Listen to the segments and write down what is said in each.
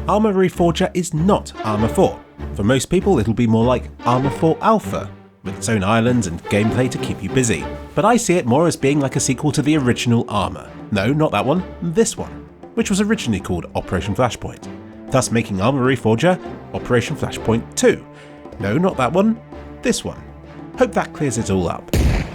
Arma Reforger is not Arma 4. For most people it'll be more like Arma 4 Alpha, with its own islands and gameplay to keep you busy. But I see it more as being like a sequel to the original Arma. No, not that one, this one, which was originally called Operation Flashpoint, thus making Arma Reforger Operation Flashpoint 2. No, not that one, this one. Hope that clears it all up,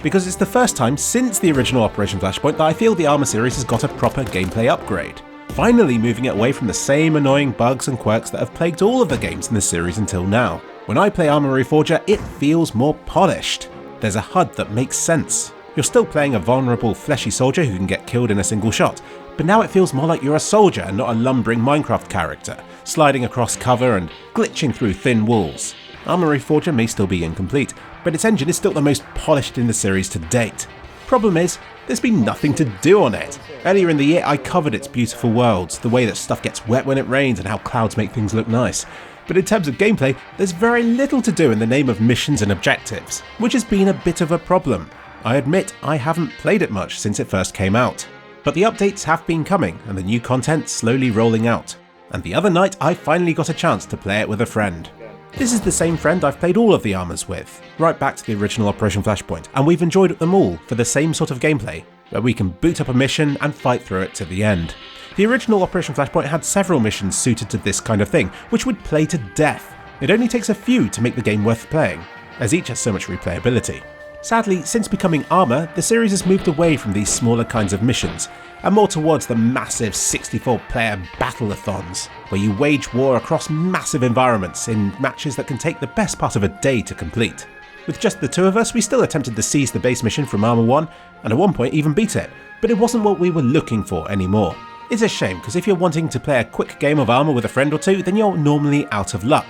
because it's the first time since the original Operation Flashpoint that I feel the Arma series has got a proper gameplay upgrade, finally moving it away from the same annoying bugs and quirks that have plagued all of the games in the series until now. When I play Arma Reforger, it feels more polished. There's a HUD that makes sense. You're still playing a vulnerable, fleshy soldier who can get killed in a single shot, but now it feels more like you're a soldier and not a lumbering Minecraft character, sliding across cover and glitching through thin walls. Arma Reforger may still be incomplete, but its engine is still the most polished in the series to date. Problem is, there's been nothing to do on it. Earlier in the year I covered its beautiful worlds, the way that stuff gets wet when it rains and how clouds make things look nice. But in terms of gameplay, there's very little to do in the name of missions and objectives, which has been a bit of a problem. I admit I haven't played it much since it first came out. But the updates have been coming and the new content slowly rolling out. And the other night I finally got a chance to play it with a friend. This is the same friend I've played all of the Armas with, right back to the original Operation Flashpoint, and we've enjoyed them all for the same sort of gameplay, where we can boot up a mission and fight through it to the end. The original Operation Flashpoint had several missions suited to this kind of thing, which would play to death. It only takes a few to make the game worth playing, as each has so much replayability. Sadly, since becoming Arma, the series has moved away from these smaller kinds of missions, and more towards the massive 64-player battle-a-thons, where you wage war across massive environments in matches that can take the best part of a day to complete. With just the two of us, we still attempted to seize the base mission from Arma 1, and at one point even beat it, but it wasn't what we were looking for anymore. It's a shame, because if you're wanting to play a quick game of Arma with a friend or two, then you're normally out of luck.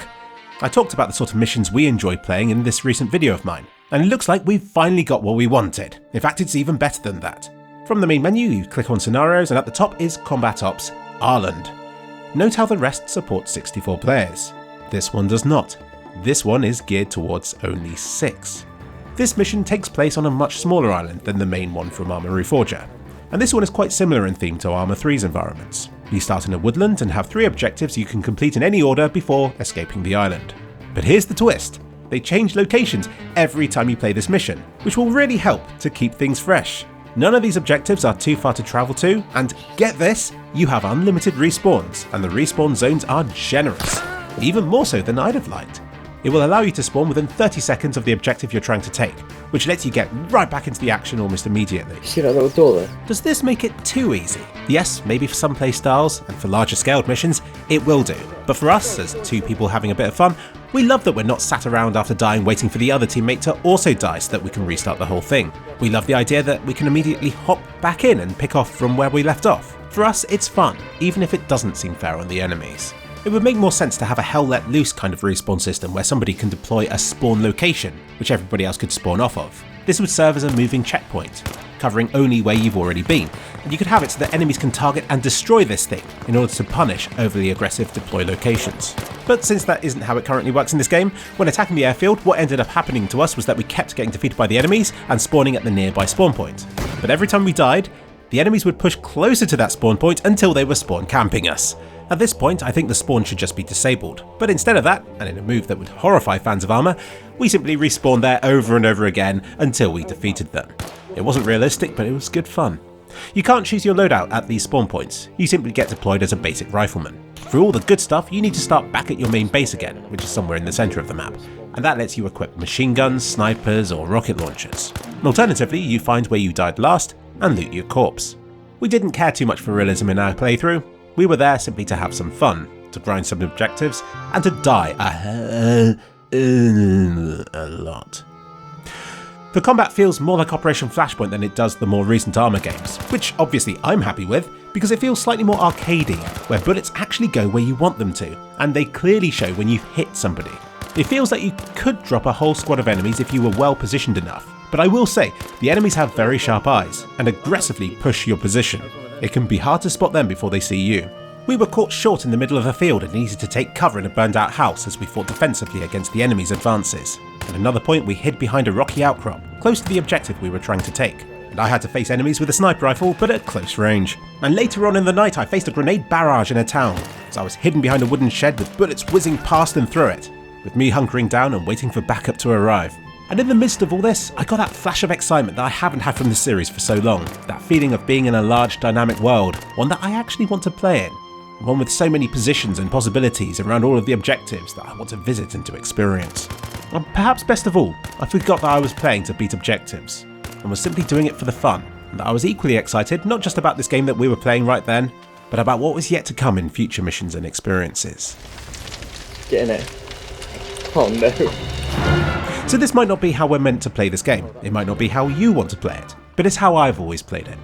I talked about the sort of missions we enjoy playing in this recent video of mine, and it looks like we've finally got what we wanted. In fact, it's even better than that. From the main menu, you click on Scenarios, and at the top is Combat Ops Ireland. Note how the rest support 64 players. This one does not. This one is geared towards only 6. This mission takes place on a much smaller island than the main one from Arma Reforger, and this one is quite similar in theme to Arma 3's environments. You start in a woodland and have 3 objectives you can complete in any order before escaping the island. But here's the twist. They change locations every time you play this mission, which will really help to keep things fresh. None of these objectives are too far to travel to, and get this, you have unlimited respawns, and the respawn zones are generous, even more so than I'd have liked. It will allow you to spawn within 30 seconds of the objective you're trying to take, which lets you get right back into the action almost immediately. See that little door there? Does this make it too easy? Yes, maybe for some playstyles, and for larger scaled missions, it will do. But for us, as 2 people having a bit of fun, we love that we're not sat around after dying waiting for the other teammate to also die so that we can restart the whole thing. We love the idea that we can immediately hop back in and pick off from where we left off. For us, it's fun, even if it doesn't seem fair on the enemies. It would make more sense to have a hell let loose kind of respawn system where somebody can deploy a spawn location, which everybody else could spawn off of. This would serve as a moving checkpoint, covering only where you've already been, and you could have it so that enemies can target and destroy this thing in order to punish overly aggressive deploy locations. But since that isn't how it currently works in this game, when attacking the airfield, what ended up happening to us was that we kept getting defeated by the enemies and spawning at the nearby spawn point. But every time we died, the enemies would push closer to that spawn point until they were spawn camping us. At this point, I think the spawn should just be disabled, but instead of that, and in a move that would horrify fans of Arma, we simply respawned there over and over again until we defeated them. It wasn't realistic, but it was good fun. You can't choose your loadout at these spawn points, you simply get deployed as a basic rifleman. For all the good stuff, you need to start back at your main base again, which is somewhere in the centre of the map, and that lets you equip machine guns, snipers or rocket launchers. And alternatively, you find where you died last and loot your corpse. We didn't care too much for realism in our playthrough. We were there simply to have some fun, to grind some objectives, and to die a lot. The combat feels more like Operation Flashpoint than it does the more recent Arma games, which obviously I'm happy with, because it feels slightly more arcadey, where bullets actually go where you want them to, and they clearly show when you've hit somebody. It feels like you could drop a whole squad of enemies if you were well positioned enough, but I will say, the enemies have very sharp eyes, and aggressively push your position. It can be hard to spot them before they see you. We were caught short in the middle of a field and needed to take cover in a burned out house as we fought defensively against the enemy's advances. At another point we hid behind a rocky outcrop, close to the objective we were trying to take, and I had to face enemies with a sniper rifle but at close range. And later on in the night I faced a grenade barrage in a town. as I was hidden behind a wooden shed with bullets whizzing past and through it, with me hunkering down and waiting for backup to arrive. And in the midst of all this, I got that flash of excitement that I haven't had from the series for so long, that feeling of being in a large dynamic world, one that I actually want to play in, one with so many positions and possibilities around all of the objectives that I want to visit and to experience. And perhaps best of all, I forgot that I was playing to beat objectives, and was simply doing it for the fun, and that I was equally excited not just about this game that we were playing right then, but about what was yet to come in future missions and experiences. Get in it. Oh no. So this might not be how we're meant to play this game, it might not be how you want to play it, but it's how I've always played it.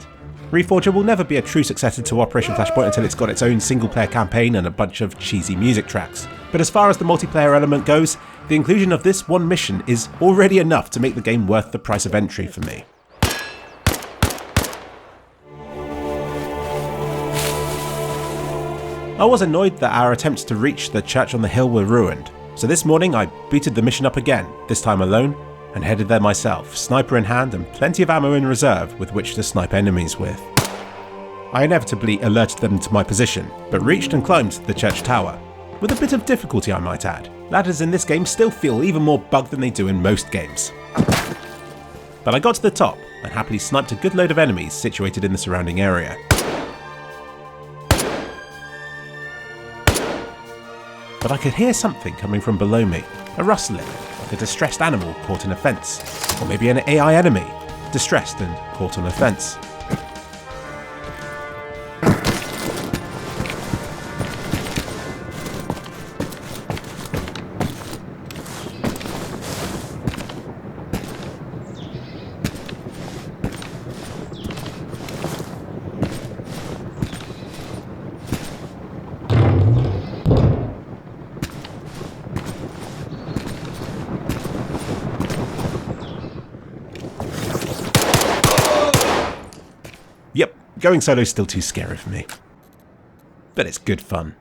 Reforger will never be a true successor to Operation Flashpoint until it's got its own single-player campaign and a bunch of cheesy music tracks. But as far as the multiplayer element goes, the inclusion of this one mission is already enough to make the game worth the price of entry for me. I was annoyed that our attempts to reach the church on the hill were ruined, so this morning I booted the mission up again, this time alone, and headed there myself, sniper in hand and plenty of ammo in reserve with which to snipe enemies with. I inevitably alerted them to my position, but reached and climbed the church tower. With a bit of difficulty, I might add. Ladders in this game still feel even more bugged than they do in most games. But I got to the top and happily sniped a good load of enemies situated in the surrounding area. But I could hear something coming from below me, a rustling, like a distressed animal caught in a fence, or maybe an AI enemy, distressed and caught on a fence. Yep, going solo is still too scary for me. But it's good fun.